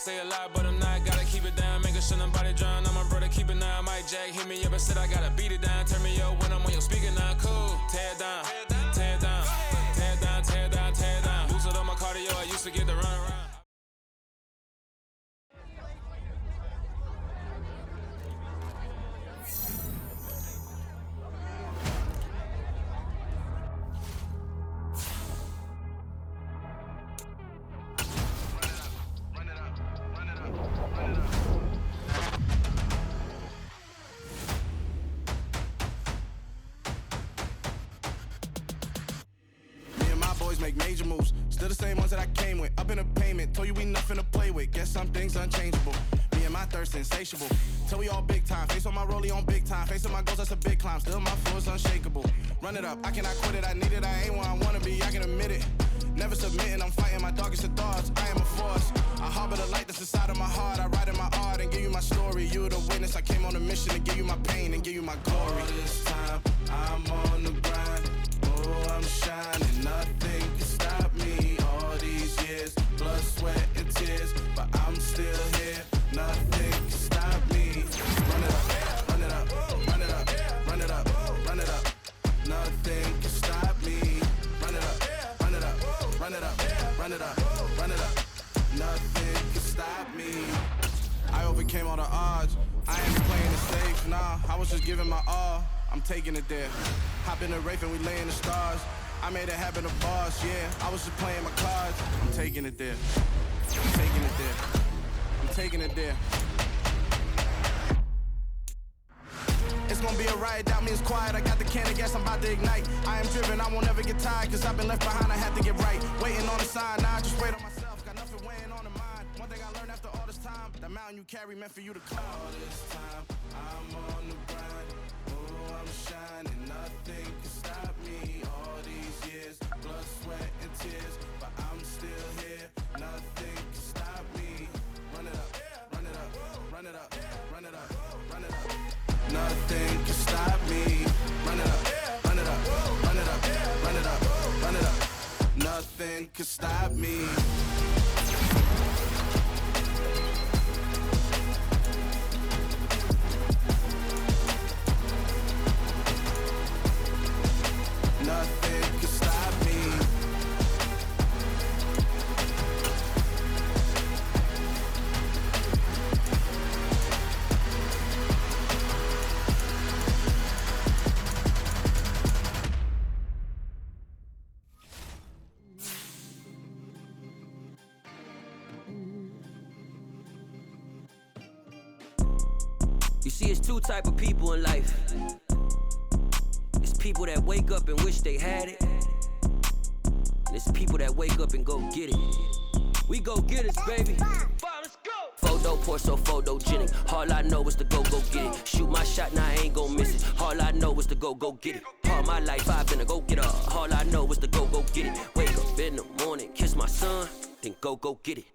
stay alive, but I'm not. Gotta keep it down, making sure nobody drown. I'm a brother, keep it down. Mike Jack hit me up and said I gotta beat it down. Turn me up when I'm on your speaker now. Cool, tear it down, tear it down, tear it down, tear it down, tear it down. Lose it on my cardio, I used to get to run around. Make major moves, still the same ones that I came with. Up in a payment, told you we nothing to play with. Guess some things unchangeable. Me and my thirst insatiable. Till we all big time. Face on my rollie on big time. Facing my goals, that's a big climb. Still my flow is unshakable. Run it up, I cannot quit it. I need it, I ain't where I wanna be. I can admit it. Never submitting, I'm fighting my darkest of thoughts. I am a force. I harbor the light that's inside of my heart. I write in my art and give you my story. You the witness. I came on a mission to give you my pain and give you my glory. All this time, I'm on the grind. Oh, I'm shining. Nothing can stop me. All these years, blood, sweat, and tears, but I'm still here. Nothing can stop me. Run it up, run it up, run it up, run it up, run it up. Nothing can stop me. Run it up, run it up, run it up, run it up, run it up. Nothing can stop me. I overcame all the odds. I ain't playing it safe, nah. I was just giving my all. I'm taking it there. Hop in the Wraith and we lay in the stars. I made it happen to boss, yeah. I was just playing my cards. I'm taking it there. I'm taking it there. I'm taking it there. It's gonna be a riot, doubt me it's quiet. I got the can of gas, I'm about to ignite. I am driven, I won't ever get tired, cause I've been left behind, I had to get right. Waiting on the sign, now I just wait on myself. Got nothing weighing on the mind. One thing I learned after all this time, the mountain you carry meant for you to climb. All this time, I'm on the grind. Oh, I'm shining, nothing can stop me. All these years, blood, sweat, and tears, but I'm still here. Nothing can stop me. Run it up, run it up, run it up, run it up, run it up. Nothing can stop me. Run it up, run it up, run it up, run it up, run it up. Nothing can stop me. Nothing can stop me. You see, it's two type of people in life. It's people that wake up and wish they had it. And it's people that wake up and go get it. We go get it, baby. Let's go. Photo pour so photogenic. All I know is to go get it. Shoot my shot, now I ain't gon' miss it. All I know is to go get it. All my life I've been a go getter. All I know is to go get it. Wake up in the morning, kiss my son, then go get it.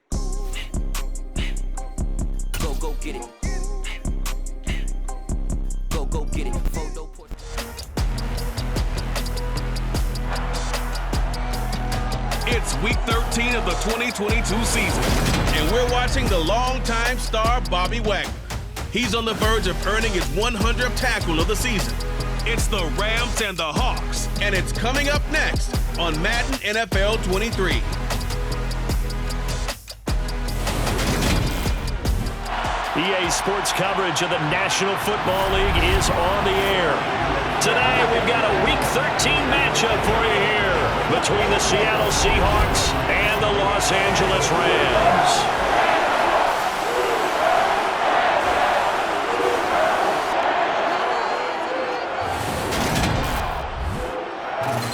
Go get it. Go get it. Photo pour. It's week 13 of the 2022 season, and we're watching the longtime star Bobby Wagner. He's on the verge of earning his 100th tackle of the season. It's the Rams and the Hawks, and it's coming up next on Madden NFL 23. EA Sports coverage of the National Football League is on the air. Today, we've got a Week 13 matchup for you here between the Seattle Seahawks and the Los Angeles Rams.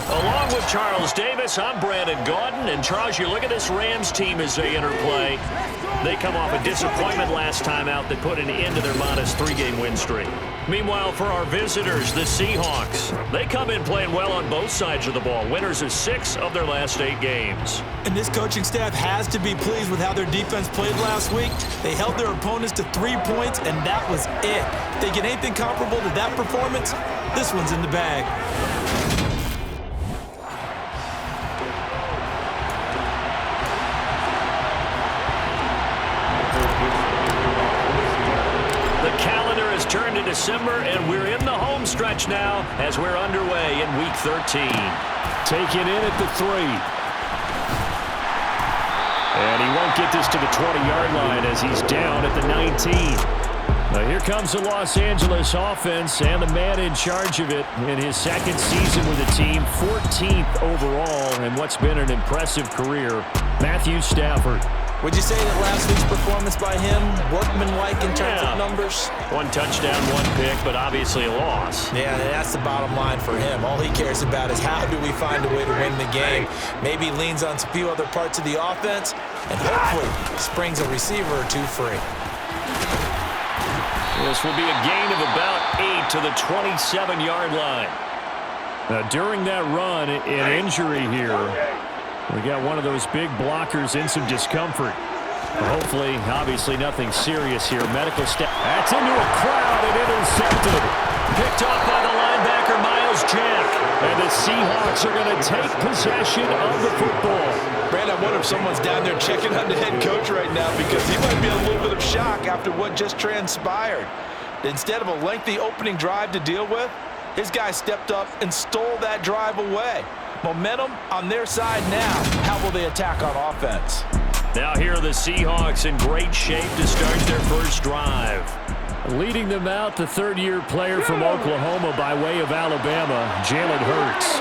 Along with Charles Davis, I'm Brandon Gaudin. And Charles, you look at this Rams team as they enter play. They come off a disappointment last time out that put an end to their modest 3-game win streak. Meanwhile, for our visitors, the Seahawks, they come in playing well on both sides of the ball. Winners of 6 of their last 8 games. And this coaching staff has to be pleased with how their defense played last week. They held their opponents to 3 points, and that was it. If they get anything comparable to that performance, this one's in the bag. December, and we're in the home stretch now as we're underway in Week 13. Taken in at the 3. And he won't get this to the 20-yard line as he's down at the 19. Now here comes the Los Angeles offense and the man in charge of it in his second season with the team, 14th overall in what's been an impressive career, Matthew Stafford. Would you say that last week's performance by him, workmanlike in terms of numbers? 1 touchdown, 1 pick, but obviously a loss. Yeah, that's the bottom line for him. All he cares about is how do we find a way to win the game. Maybe leans on a few other parts of the offense, and hopefully springs a receiver or 2 free. This will be a gain of about 8 to the 27-yard line. Now, during that run, an injury here. We got one of those big blockers in some discomfort. Hopefully, obviously, nothing serious here. Medical staff. That's into a crowd and intercepted. Picked off by the linebacker, Miles Jack. And the Seahawks are going to take possession of the football. Brand, I wonder if someone's down there checking on the head coach right now because he might be in a little bit of shock after what just transpired. Instead of a lengthy opening drive to deal with, his guy stepped up and stole that drive away. Momentum on their side now. How will they attack on offense? Now here are the Seahawks in great shape to start their first drive. Leading them out, the third-year player from Oklahoma by way of Alabama, Jalen Hurts.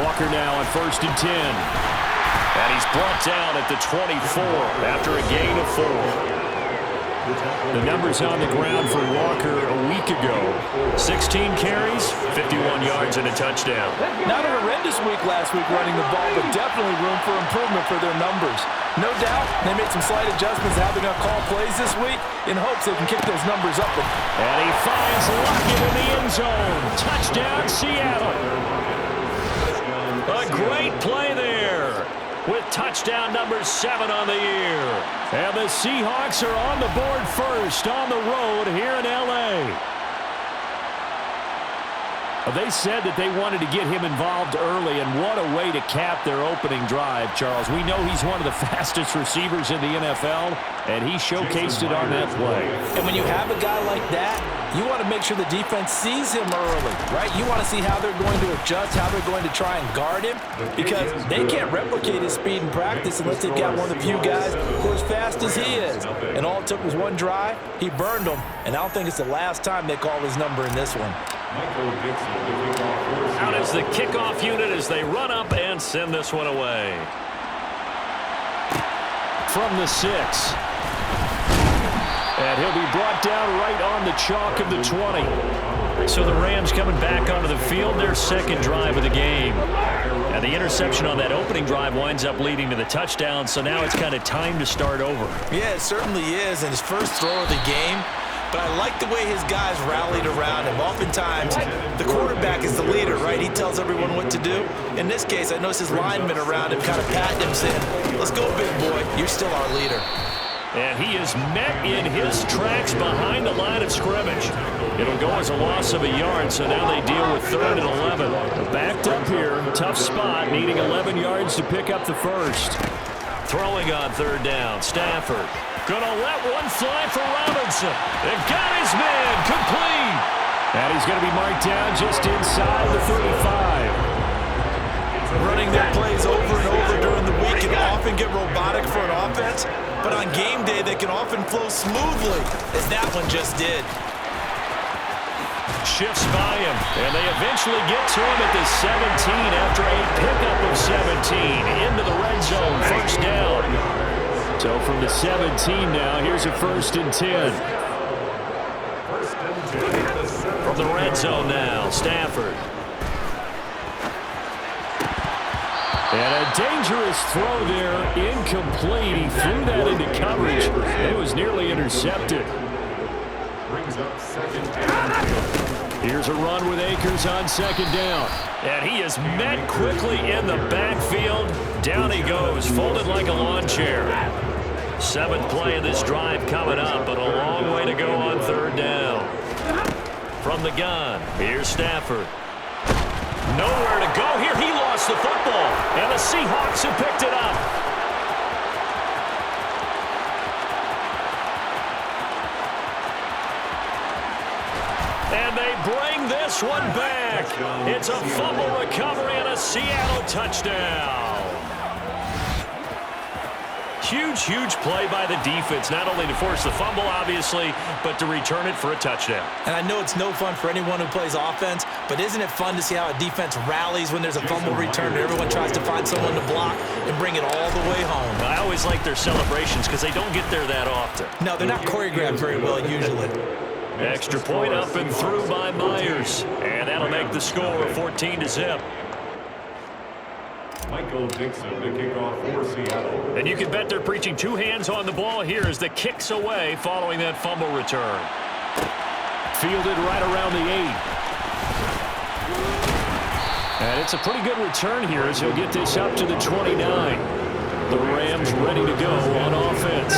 Walker now on 1st and 10. And he's brought down at the 24 after a gain of 4. The numbers on the ground for Walker a week ago. 16 carries, 51 yards, and a touchdown. Not a horrendous week last week running the ball, but definitely room for improvement for their numbers. No doubt they made some slight adjustments how they're going to call plays this week in hopes they can kick those numbers up. And he finds Lockett in the end zone. Touchdown, Seattle. A great play there with touchdown number 7 on the year. And the Seahawks are on the board first on the road here in L.A. They said that they wanted to get him involved early, and what a way to cap their opening drive, Charles. We know he's one of the fastest receivers in the NFL, and he showcased it on that play. And when you have a guy like that, you want to make sure the defense sees him early, right? You want to see how they're going to adjust, how they're going to try and guard him, because they can't replicate his speed in practice unless they've got one of the few guys who are as fast as he is. And all it took was one drive. He burned them, and I don't think it's the last time they call his number in this one. Out is the kickoff unit as they run up and send this one away. From the 6. And he'll be brought down right on the chalk of the 20. So the Rams coming back onto the field, their second drive of the game. And the interception on that opening drive winds up leading to the touchdown, so now it's kind of time to start over. Yeah, it certainly is, and his first throw of the game. But I like the way his guys rallied around him. Oftentimes, the quarterback is the leader, right? He tells everyone what to do. In this case, I noticed his linemen around him kind of patting him, saying, let's go, big boy. You're still our leader. And he is met in his tracks behind the line of scrimmage. It'll go as a loss of a yard, so now they deal with 3rd and 11. Backed up here, tough spot, needing 11 yards to pick up the first. Throwing on 3rd down, Stafford. Gonna let one fly for Robinson. They've got his man complete. And he's going to be marked down just inside the 35. Running their plays over and over during the week can often get robotic for an offense, but on game day they can often flow smoothly, as that one just did. Shifts by him, and they eventually get to him at the 17 after a pickup of 17 into the red zone, 1st down. So from the 17 now, here's a 1st and 10. From the red zone now, Stafford. And a dangerous throw there, incomplete. He threw that into coverage. It was nearly intercepted. Here's a run with Akers on 2nd down. And he is met quickly in the backfield. Down he goes, folded like a lawn chair. 7th play of this drive coming up, but a long way to go on 3rd down. From the gun, here's Stafford. Nowhere to go here. He lost the football, and the Seahawks have picked it up. this one back. It's a fumble recovery and a Seattle touchdown. Huge play by the defense, not only to force the fumble, obviously, but to return it for a touchdown. And I know it's no fun for anyone who plays offense, but isn't it fun to see how a defense rallies when there's a fumble return and everyone tries to find someone to block and bring it all the way home? I always like their celebrations because they don't get there that often. No, they're not choreographed very well usually. Extra point up and through by Myers. And that'll make the score 14-0. Michael Dixon to kick off for Seattle. And you can bet they're preaching two hands on the ball here as the kick's away following that fumble return. Fielded right around the 8. And it's a pretty good return here as he'll get this up to the 29. The Rams ready to go on offense.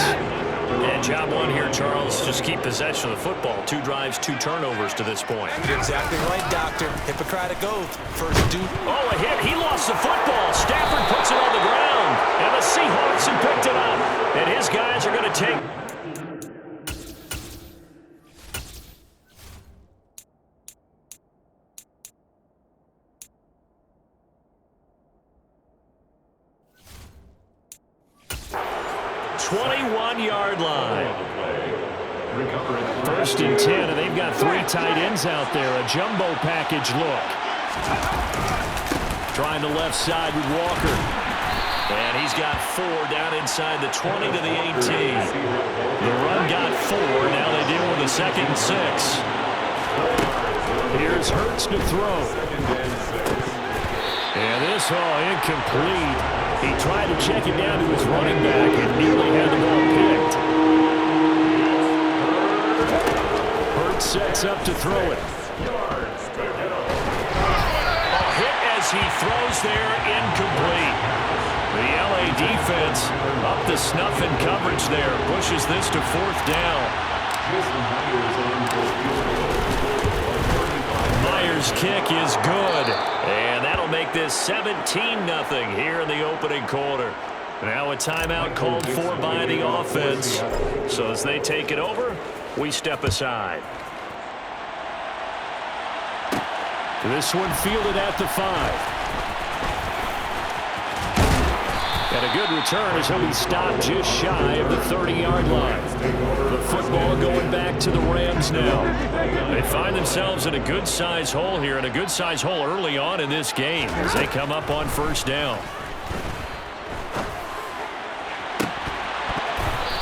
And job one here, Charles, just keep possession of the football. 2 drives, 2 turnovers to this point. You're exactly right, Doctor. Hippocratic oath. First dude. Oh, a hit. He lost the football. Stafford puts it on the ground. And the Seahawks have picked it up. And his guys are going to take... ...21-yard line. First and 10, and they've got 3 tight ends out there. A jumbo package look. Trying the left side with Walker. And he's got 4 down inside the 20 to the 18. The run got 4. Now they deal with a 2nd and 6. Here's Hurts to throw. And this incomplete. He tried to check it down to his running back and nearly had the ball picked. Hurts sets up to throw it. A hit as he throws there, incomplete. The LA defense up the snuff in coverage there. Pushes this to 4th down. Myers' kick is good. And that'll make this 17-0 here in the opening quarter. Now a timeout called for by the offense. So as they take it over, we step aside. This one fielded at the 5. And a good return as he'll be stopped just shy of the 30-yard line. The football going back to the Rams now. They find themselves in a good-sized hole here, and a good-sized hole early on in this game as they come up on 1st down.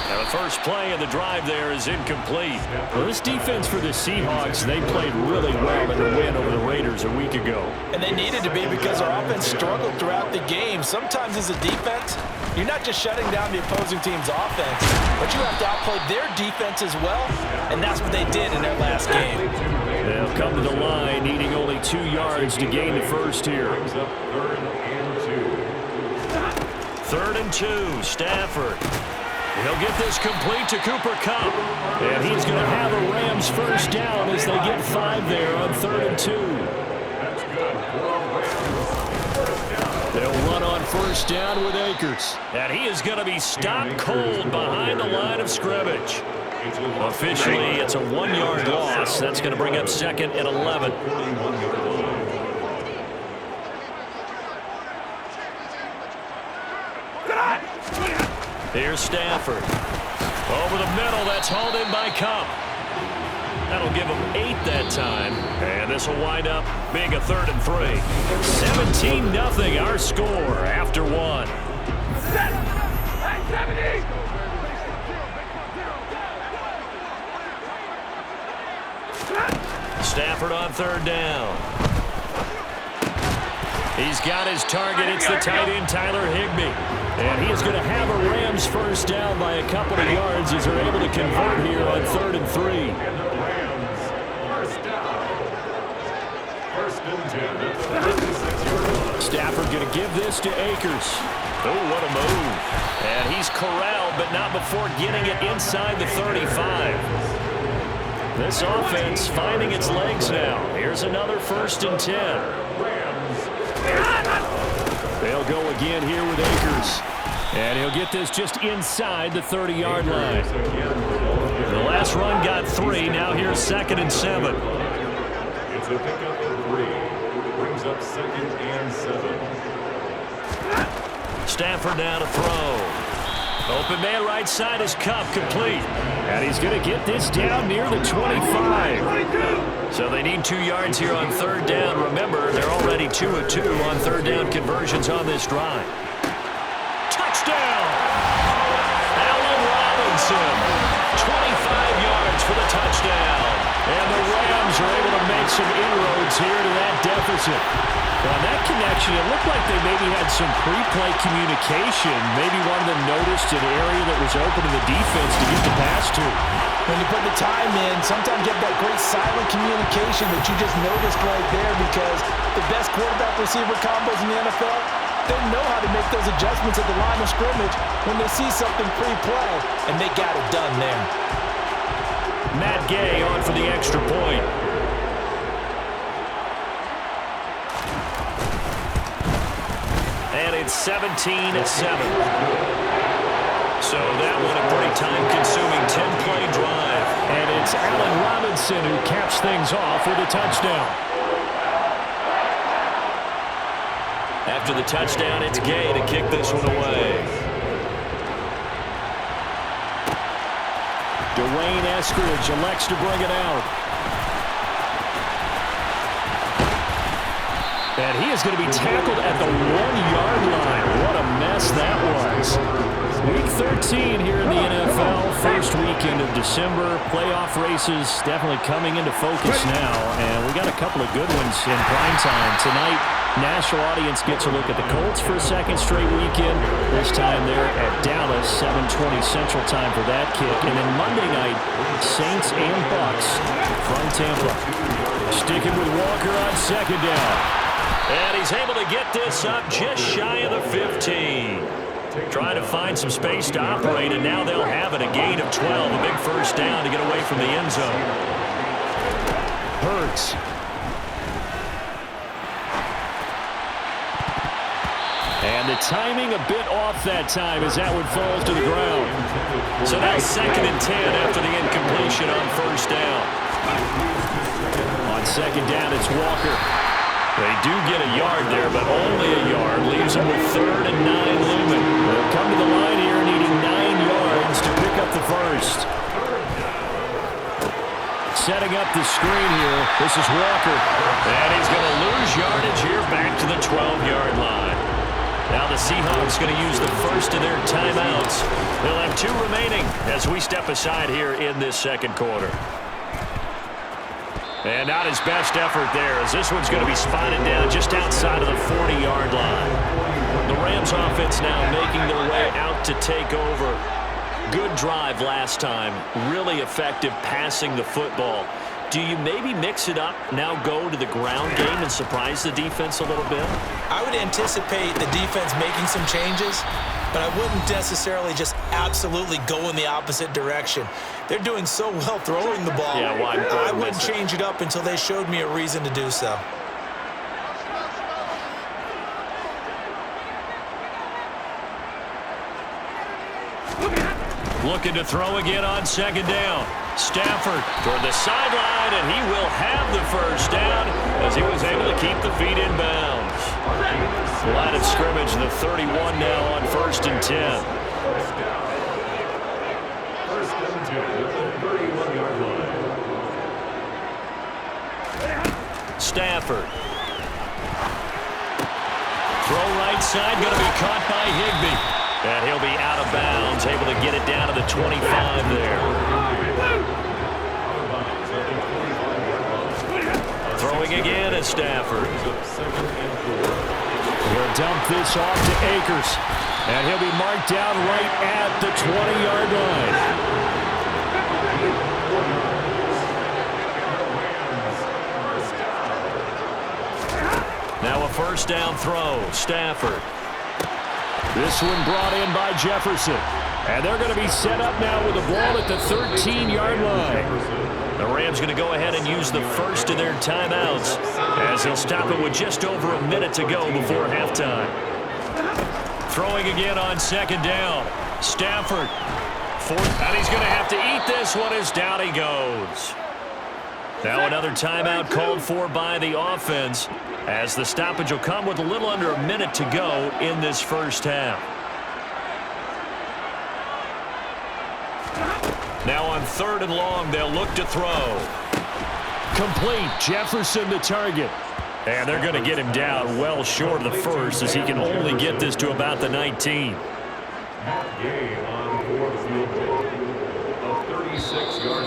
Now the first play of the drive there is incomplete. Well, this defense for the Seahawks, they played really well in the win over the Raiders a week ago. And they needed to be because our offense struggled throughout the game. Sometimes as a defense, you're not just shutting down the opposing team's offense, but you have to outplay their defense as well, and that's what they did in their last game. They'll come to the line, needing only 2 yards to gain the first here. 3rd and 2, Stafford. He'll get this complete to Cooper Kupp. And he's going to have a Rams first down as they get 5 there on 3rd and 2. They'll run on 1st down with Akers. And he is going to be stopped cold behind the line of scrimmage. Officially, it's a 1-yard loss. That's going to bring up 2nd and 11. Here's Stafford. Over the middle, that's hauled in by Kupp. That'll give him 8 that time. And this will wind up being a 3rd and 3. 17-0 our score after 1. Stafford on 3rd down. He's got his target. It's the tight end, Tyler Higbee. And he is going to have a Rams first down by a couple of yards as they're able to convert here on 3rd and 3. Stafford going to give this to Akers. Oh, what a move. And he's corralled, but not before getting it inside the 35. This offense finding its legs now. Here's another 1st and 10. They'll go again here with Akers. And he'll get this just inside the 30-yard line. The last run got 3. Now here's 2nd and 7. to pick up 3. Brings up 2nd and 7. Stafford now to throw. Open man right side is Cup, complete. And he's going to get this down near the 25. So they need 2 yards here on 3rd down. Remember, they're already 2 of 2 on 3rd down conversions on this drive. Touchdown! Allen Robinson, 25 yards for the touchdown. And the Rams are able to make some inroads here to that deficit. Well, that connection, it looked like they maybe had some pre-play communication. Maybe one of them noticed an area that was open to the defense to get the pass to. When you put the time in, sometimes you have that great silent communication that you just noticed right there, because the best quarterback-receiver combos in the NFL, they know how to make those adjustments at the line of scrimmage when they see something pre-play, and they got it done there. Matt Gay on for the extra point. And it's 17-7. So that one a pretty time-consuming 10-play drive. And it's Allen Robinson who caps things off with a touchdown. After the touchdown, it's Gay to kick this one away. Dwayne Eskridge elects to bring it out. And he is going to be tackled at the 1-yard line. What a mess that was. Week 13 here in the NFL. First weekend of December. Playoff races definitely coming into focus now. And we got a couple of good ones in prime time. Tonight, national audience gets a look at the Colts for a second straight weekend. This time they're at Dallas, 7:20 Central Time for that kick. And then Monday night, Saints and Bucks from Tampa. Sticking with Walker on 2nd down. And he's able to get this up just shy of the 15. Trying to find some space to operate, and now they'll have it. A gain of 12, a big first down to get away from the end zone. Hurts. And the timing a bit off that time as that one falls to the ground. So now 2nd and 10 after the incompletion on first down. On 2nd down, it's Walker. They do get a yard there, but only a yard. Leaves them with 3rd and 9 looming. They'll come to the line here needing 9 yards to pick up the first. Setting up the screen here. This is Walker. And he's going to lose yardage here back to the 12-yard line. Now the Seahawks going to use the first of their timeouts. They'll have 2 remaining as we step aside here in this second quarter. And not his best effort there, as this one's going to be spotted down just outside of the 40-yard line. The Rams offense now making their way out to take over. Good drive last time. Really effective passing the football. Do you maybe mix it up, now go to the ground game and surprise the defense a little bit? I would anticipate the defense making some changes, but I wouldn't necessarily just absolutely go in the opposite direction. They're doing so well throwing the ball. Yeah, why I wouldn't change it up until they showed me a reason to do so. Looking to throw again on 2nd down. Stafford toward the sideline, and he will have the first down as he was able to keep the feet in bounds. Line of scrimmage, the 31 now on 1st and 10. First and 10 at the 31-yard line. Stafford. Throw right side, going to be caught by Higbee. And he'll be out of bounds, able to get it down to the 25 there. Throwing again is Stafford. He'll dump this off to Akers. And he'll be marked down right at the 20-yard line. Now a first down throw. Stafford. This one brought in by Jefferson. And they're going to be set up now with the ball at the 13-yard line. The Rams going to go ahead and use the first of their timeouts as they'll stop it with just over a minute to go before halftime. Throwing again on 2nd down. Stafford. And he's going to have to eat this one as down he goes. Now another timeout called for by the offense, as the stoppage will come with a little under a minute to go in this first half. Now on 3rd and long, they'll look to throw. Complete. Jefferson the target. And they're going to get him down well short of the first, as he can only get this to about the 19.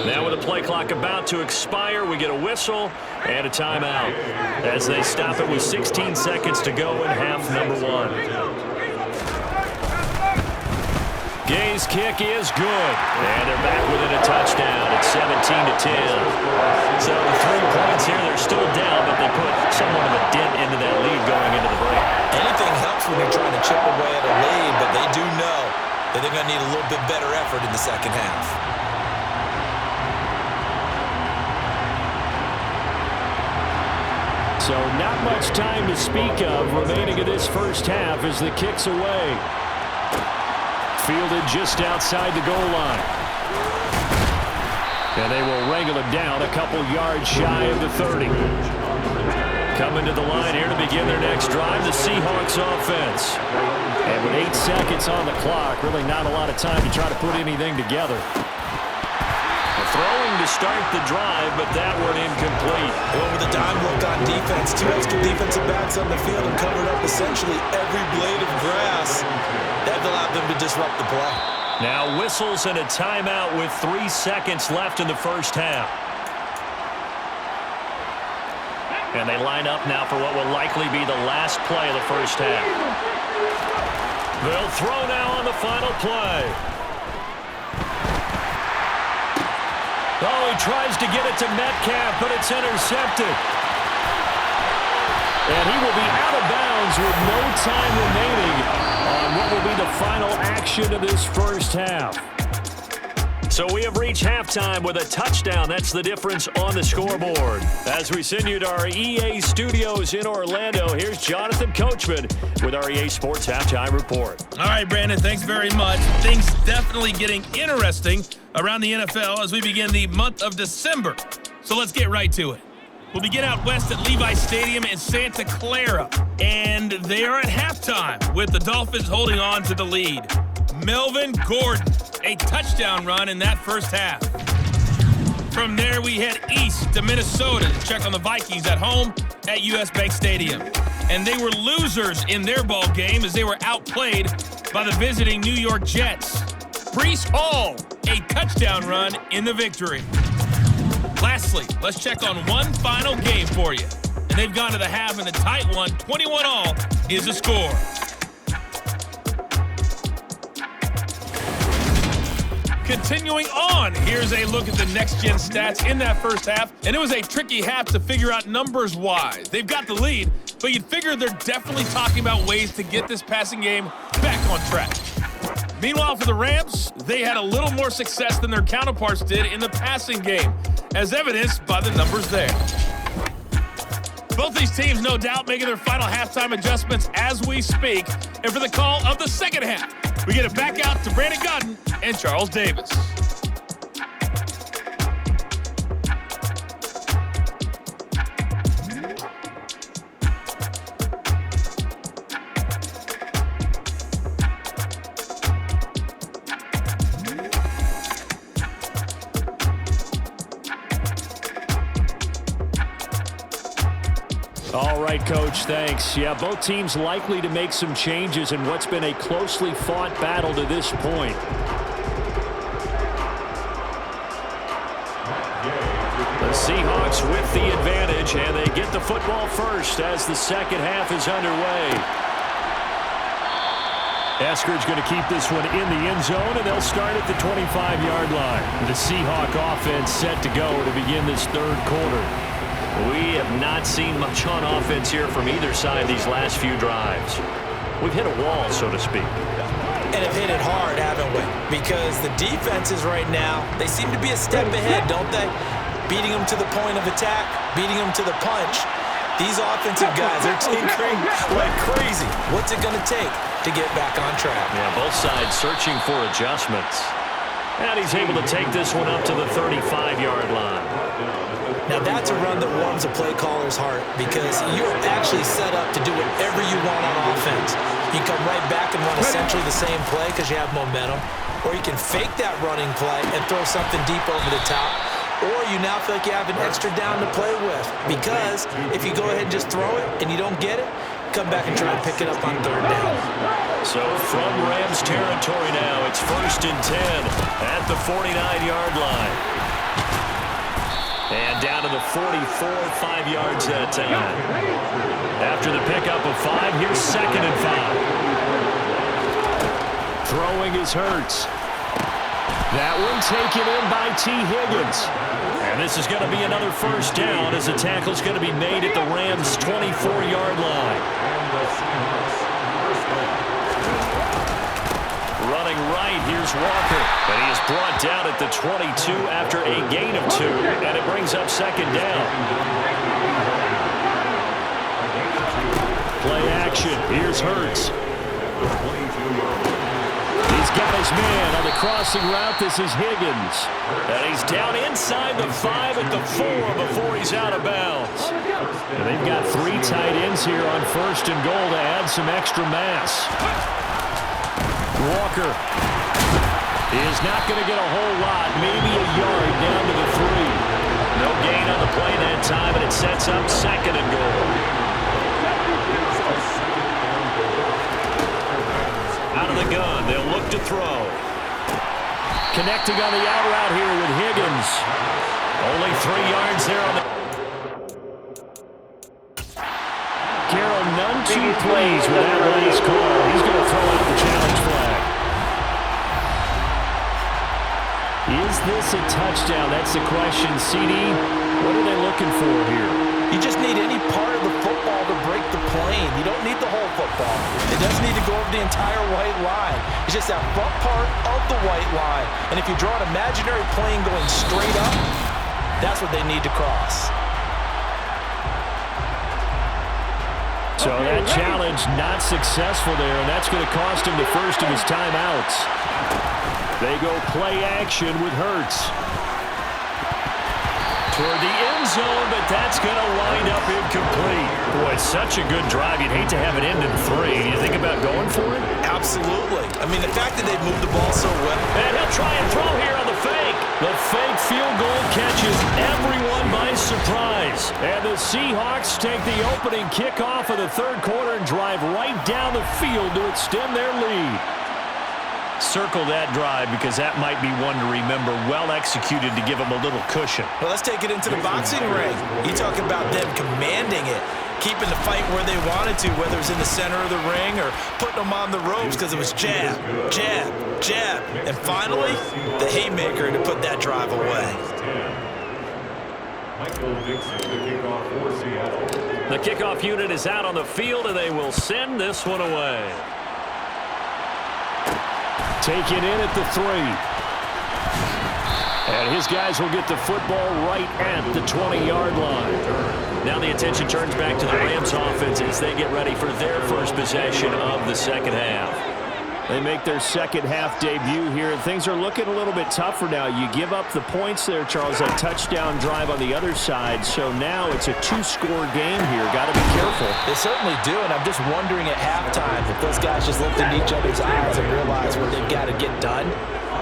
Now with the play clock about to expire, we get a whistle and a timeout as they stop it with 16 seconds to go in half number 1. Gay's kick is good, and they're back within a touchdown at 17-10. So the 3 points here, they're still down, but they put somewhat of a dent into that lead going into the break. Anything helps when you're trying to chip away at a lead, but they do know that they're going to need a little bit better effort in the second half. So not much time to speak of remaining in this first half as the kick's away. Fielded just outside the goal line. And they will wrangle him down a couple yards shy of the 30. Coming to the line here to begin their next drive, the Seahawks offense. And with 8 seconds on the clock, really not a lot of time to try to put anything together. Throwing to start the drive, but that one incomplete. Over the dime look on defense. 2 extra defensive backs on the field and covered up essentially every blade of grass. That allowed them to disrupt the play. Now whistles and a timeout with 3 seconds left in the first half. And they line up now for what will likely be the last play of the first half. They'll throw now on the final play. Oh, he tries to get it to Metcalf, but it's intercepted. And he will be out of bounds with no time remaining on what will be the final action of this first half. So we have reached halftime with a touchdown. That's the difference on the scoreboard. As we send you to our EA studios in Orlando, here's Jonathan Coachman with our EA Sports Halftime Report. All right, Brandon, thanks very much. Things definitely getting interesting around the NFL as we begin the month of December. So let's get right to it. We'll begin out west at Levi Stadium in Santa Clara. And they are at halftime with the Dolphins holding on to the lead. Melvin Gordon, a touchdown run in that first half. From there, we head east to Minnesota to check on the Vikings at home at US Bank Stadium. And they were losers in their ball game as they were outplayed by the visiting New York Jets. Breece Hall, a touchdown run in the victory. Lastly, let's check on one final game for you. And they've gone to the half in a tight one. 21-all is the score. Continuing on, here's a look at the next-gen stats in that first half. And it was a tricky half to figure out numbers-wise. They've got the lead, but you'd figure they're definitely talking about ways to get this passing game back on track. Meanwhile, for the Rams, they had a little more success than their counterparts did in the passing game, as evidenced by the numbers there. Both these teams, no doubt, making their final halftime adjustments as we speak. And for the call of the second half, we get it back out to Brandon Godden and Charles Davis. All right, Coach, thanks. Yeah, both teams likely to make some changes in what's been a closely fought battle to this point. The Seahawks with the advantage, and they get the football first as the second half is underway. Eskridge going to keep this one in the end zone, and they'll start at the 25-yard line. The Seahawk offense set to go to begin this third quarter. We have not seen much on offense here from either side these last few drives. We've hit a wall, so to speak. And have hit it hard, haven't we? Because the defenses right now, they seem to be a step ahead, don't they? Beating them to the point of attack, beating them to the punch. These offensive guys are tinkering like crazy. What's it going to take to get back on track? Yeah, both sides searching for adjustments. And he's able to take this one up to the 35-yard line. Now that's a run that warms a play caller's heart because you're actually set up to do whatever you want on offense. You can come right back and run essentially the same play because you have momentum, or you can fake that running play and throw something deep over the top, or you now feel like you have an extra down to play with because if you go ahead and just throw it and you don't get it, come back and try and pick it up on third down. So from Rams territory now, it's 1st and 10 at the 49-yard line. And down to the 44, 5 yards that time. After the pickup of 5, here's 2nd and 5. Throwing is Hurts. That one taken in by T. Higgins. And this is going to be another first down as the tackle's going to be made at the Rams' 24-yard line. Running right, here's Walker. And he is brought down at the 22 after a gain of 2. And it brings up 2nd down. Play action, here's Hurts. He's got his man on the crossing route. This is Higgins. And he's down inside the 5 at the 4 before he's out of bounds. And they've got 3 tight ends here on 1st and goal to add some extra mass. Walker is not going to get a whole lot, maybe a yard down to the 3. No gain on the play that time, and it sets up 2nd and goal. Out of the gun, they'll look to throw. Connecting on the out route here with Higgins. Only 3 yards there on the... Carroll, none too pleased with that last call. He's going to throw out the challenge flag. Is this a touchdown? That's the question. CD, what are they looking for here? You just need any part of the football to break the plane. You don't need the whole football. It doesn't need to go over the entire white line. It's just that front part of the white line. And if you draw an imaginary plane going straight up, that's what they need to cross. So that challenge not successful there, and that's going to cost him the first of his timeouts. They go play action with Hurts. Toward the end zone, but that's going to wind up incomplete. Boy, it's such a good drive. You'd hate to have it end in 3. Do you think about going for it? Absolutely. I mean, the fact that they've moved the ball so well. And he'll try and throw here on the fake. The fake field goal catches everyone by surprise. And the Seahawks take the opening kickoff of the 3rd quarter and drive right down the field to extend their lead. Circle that drive because that might be one to remember. Well executed to give them a little cushion. Well, let's take it into the boxing ring. You talk about them commanding it, keeping the fight where they wanted to, whether it's in the center of the ring or putting them on the ropes because it was jab, jab, jab. And finally, the haymaker to put that drive away. The kickoff unit is out on the field, and they will send this one away. Taken in at the 3. And his guys will get the football right at the 20-yard line. Now the attention turns back to the Rams offense as they get ready for their first possession of the 2nd half. They make their 2nd half debut here, and things are looking a little bit tougher now. You give up the points there, Charles, a touchdown drive on the other side. So now it's a 2-score game here. Got to be careful. They certainly do, and I'm just wondering at halftime if those guys just looked into each other's eyes and realized what they've got to get done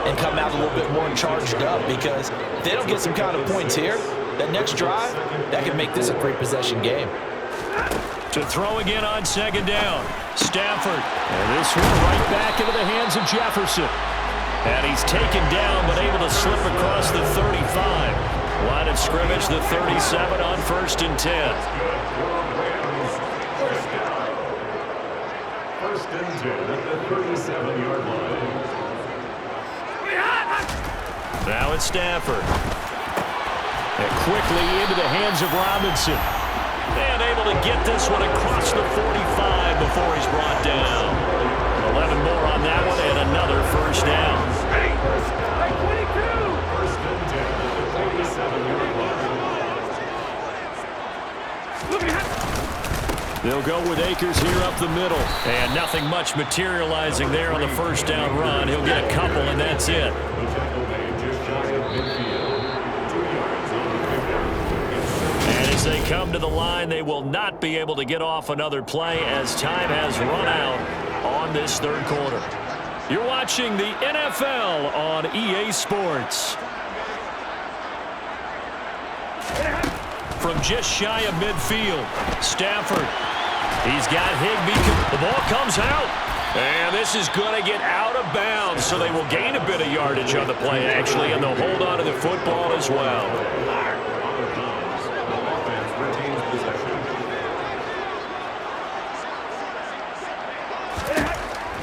and come out a little bit more charged up, because if they don't get some kind of points here, that next drive, that can make this a 3-possession game. To throw again on 2nd down. Stafford. And this one right back into the hands of Jefferson. And he's taken down but able to slip across the 35. Line of scrimmage, the 37 on 1st and 10. 1st and 10 at the 37-yard line. Now it's Stafford. And quickly into the hands of Robinson. And able to get this one across the 45 before he's brought down. 11 more on that one and another first down. 1st and 10 at the 37-yard line. They'll go with Akers here up the middle. And nothing much materializing there on the first down run. He'll get a couple, and that's it. The tackle made just shy of midfield. 2 yards on the pickup. they come to the line, they will not be able to get off another play as time has run out on this third quarter. You're watching the NFL on EA Sports. From just shy of midfield, Stafford. He's got Higbee. The ball comes out. And this is going to get out of bounds, so they will gain a bit of yardage on the play, actually, and they'll hold on to the football as well.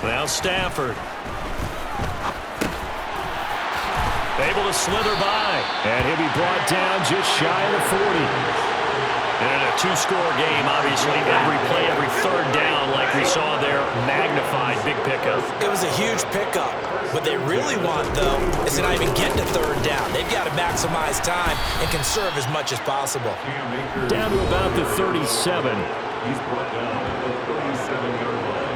Now Stafford. Able to slither by, and he'll be brought down just shy of the 40. And in a two-score game, obviously, every play, every third down, like we saw there, magnified, big pickup. It was a huge pickup. What they really want, though, is to not even get to third down. They've got to maximize time and conserve as much as possible. Down to about the 37. He's brought down at the 37-yard line.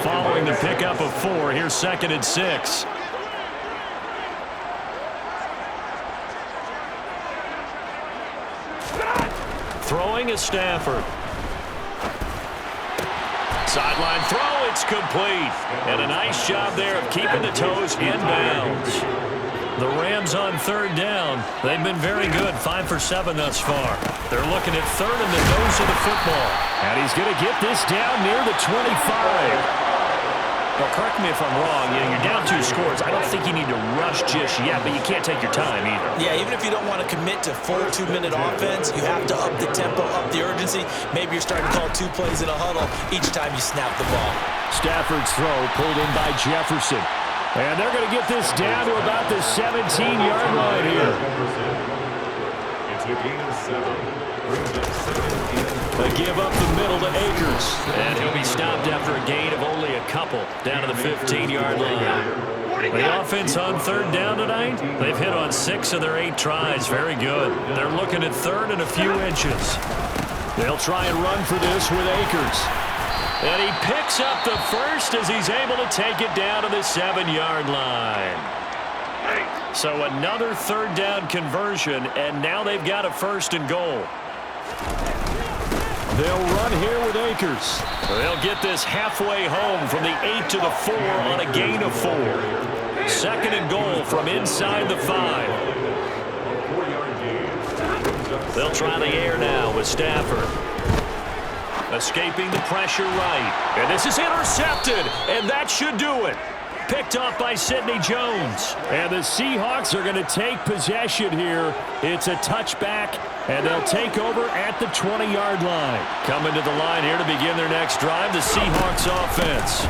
Following the pickup of 4, here's 2nd and 6. Throwing is Stafford. Sideline throw, it's complete. And a nice job there of keeping the toes in bounds. The Rams on third down. They've been very good, 5 for 7 thus far. They're looking at third in the nose of the football. And he's going to get this down near the 25. Well, correct me if I'm wrong. You're down 2 scores. I don't think you need to rush just yet, but you can't take your time either. Yeah, even if you don't want to commit to full 2-minute offense, you have to up the tempo, up the urgency. Maybe you're starting to call 2 plays in a huddle each time you snap the ball. Stafford's throw pulled in by Jefferson. And they're going to get this down to about the 17-yard line here. It's a gain of 7. They give up the middle to Akers. And he'll be stopped after a gain of only a couple down to the 15-yard line. The offense on third down tonight, they've hit on 6 of their 8 tries. Very good. They're looking at third and a few inches. They'll try and run for this with Akers. And he picks up the first as he's able to take it down to the 7-yard line. So another third down conversion, and now they've got a 1st and goal. They'll run here with Akers. They'll get this halfway home from the 8 to the 4 on a gain of 4. 2nd and goal from inside the 5. They'll try the air now with Stafford. Escaping the pressure right. And this is intercepted, and that should do it. Picked off by Sidney Jones. And the Seahawks are going to take possession here. It's a touchback, and they'll take over at the 20-yard line. Coming to the line here to begin their next drive, the Seahawks offense.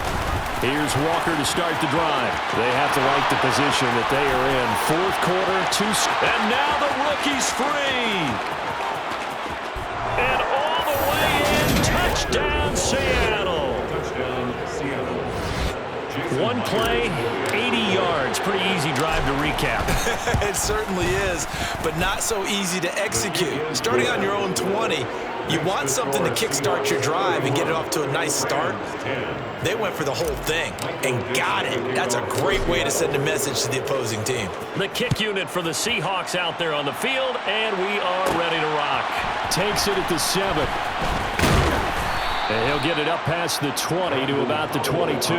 Here's Walker to start the drive. They have to like the position that they are in. 4th quarter, and now the rookie's free. And all the way in, touchdown Seattle. Touchdown, Seattle. One play, 80 yards. Pretty easy drive to recap. It certainly is, but not so easy to execute. Starting on your own 20, you want something to kickstart your drive and get it off to a nice start. They went for the whole thing and got it. That's a great way to send a message to the opposing team. The kick unit for the Seahawks out there on the field, and we are ready to rock. Takes it at the 7. And he'll get it up past the 20 to about the 22.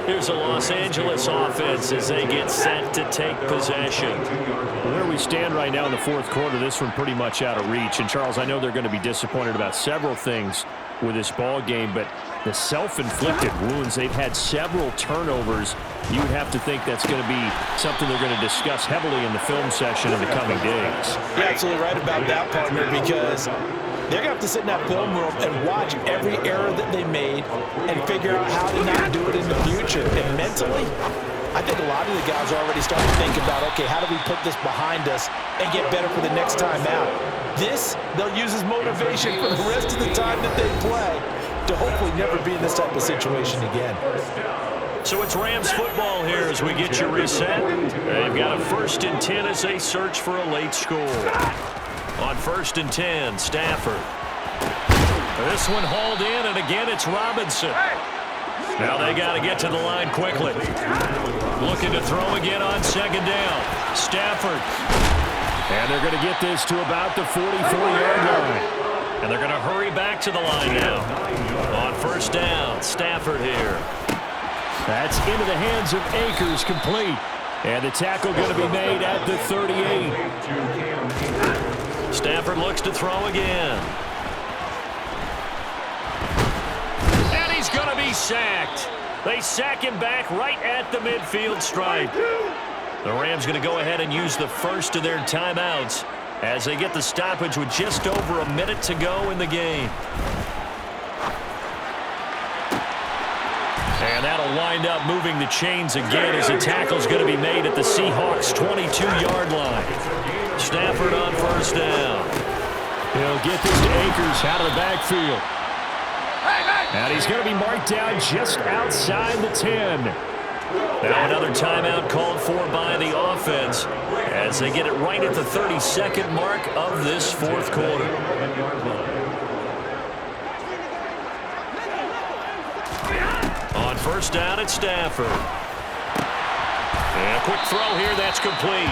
Here's a Los Angeles offense as they get set to take possession. Where we stand right now in the 4th quarter, this one pretty much out of reach. And, Charles, I know they're going to be disappointed about several things with this ball game, but the self-inflicted wounds, they've had several turnovers. You would have to think that's going to be something they're going to discuss heavily in the film session in the coming days. You're absolutely right about that, partner, because they're going to have to sit in that film room and watch every error that they made and figure out how to not do it in the future. And mentally, I think a lot of the guys are already starting to think about, okay, how do we put this behind us and get better for the next time out? This, they'll use as motivation for the rest of the time that they play to hopefully never be in this type of situation again. So it's Rams football here as we get you reset. They've got a 1st and 10 as they search for a late score. On 1st and 10, Stafford. This one hauled in, and again it's Robinson. Now they got to get to the line quickly. Looking to throw again on 2nd down. Stafford. And they're going to get this to about the 44-yard line. And they're going to hurry back to the line now. On first down, Stafford here. That's into the hands of Akers, complete. And the tackle going to be made at the 38. Stafford looks to throw again. And he's going to be sacked. They sack him back right at the midfield stripe. The Rams going to go ahead and use the first of their timeouts as they get the stoppage with just over a minute to go in the game. And that'll wind up moving the chains again as the tackle's going to be made at the Seahawks' 22-yard line. Stafford on first down. He'll get this to Akers out of the backfield. And he's going to be marked down just outside the 10. Now another timeout called for by the offense as they get it right at the 32nd mark of this fourth quarter. On first down, it's Stafford. And a quick throw here, that's complete.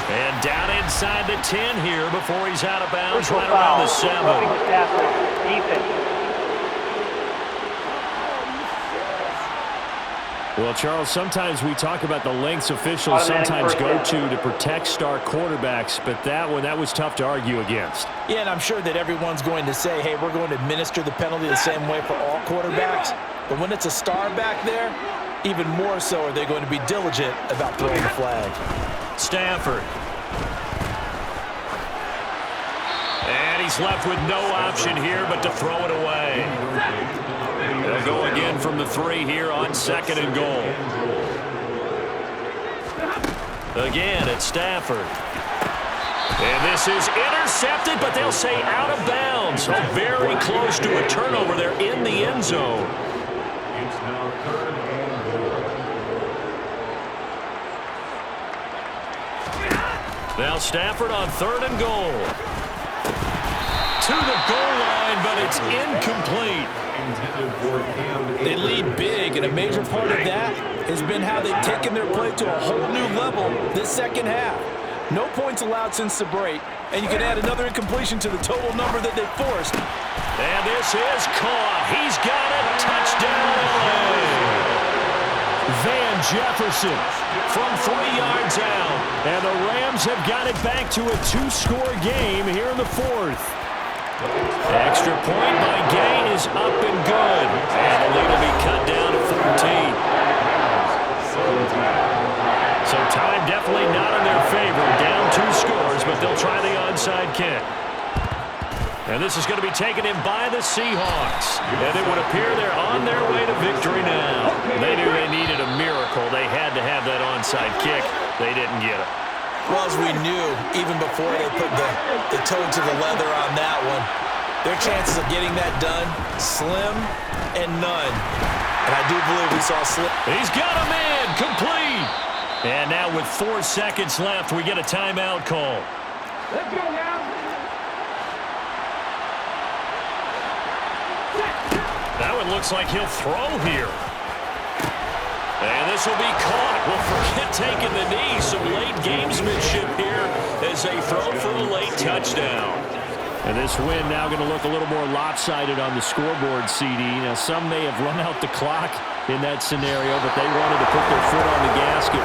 And down inside the 10 here before he's out of bounds right around the 7. Well, Charles, sometimes we talk about the lengths officials sometimes go to protect star quarterbacks, but that was tough to argue against. Yeah, and I'm sure that everyone's going to say, hey, we're going to administer the penalty the same way for all quarterbacks. But when it's a star back there, even more so are they going to be diligent about throwing the flag. Stafford. And he's left with no option here but to throw it away. They'll go again from the 3 here on 2nd and goal. Again, it's Stafford. And this is intercepted, but they'll say out of bounds. So very close to a turnover there in the end zone. It's now 3rd and goal. Now Stafford on 3rd and goal. To the goal line, but it's incomplete. They lead big, and a major part of that has been how they've taken their play to a whole new level this second half. No points allowed since the break, and you can add another incompletion to the total number that they forced. And this is caught. He's got it. Touchdown, LA. Van Jefferson from 3 yards out. And the Rams have got it back to a 2-score game here in the 4th. Extra point by Gay is up and good. And the lead will be cut down to 14. So time definitely not in their favor. Down 2 scores, but they'll try the onside kick. And this is going to be taken in by the Seahawks. And it would appear they're on their way to victory now. They knew they needed a miracle. They had to have that onside kick. They didn't get it. Well, as we knew, even before they put the toe to the leather on that one, their chances of getting that done, slim and none. And I do believe we saw slim. He's got him in, complete. And now with 4 seconds left, we get a timeout call. Let's go now. That one looks like he'll throw here. And this will be caught. Well, forget taking the knee. Some late gamesmanship here as they throw for a late touchdown. And this win now going to look a little more lopsided on the scoreboard, CD. Now, some may have run out the clock in that scenario, but they wanted to put their foot on the gas, get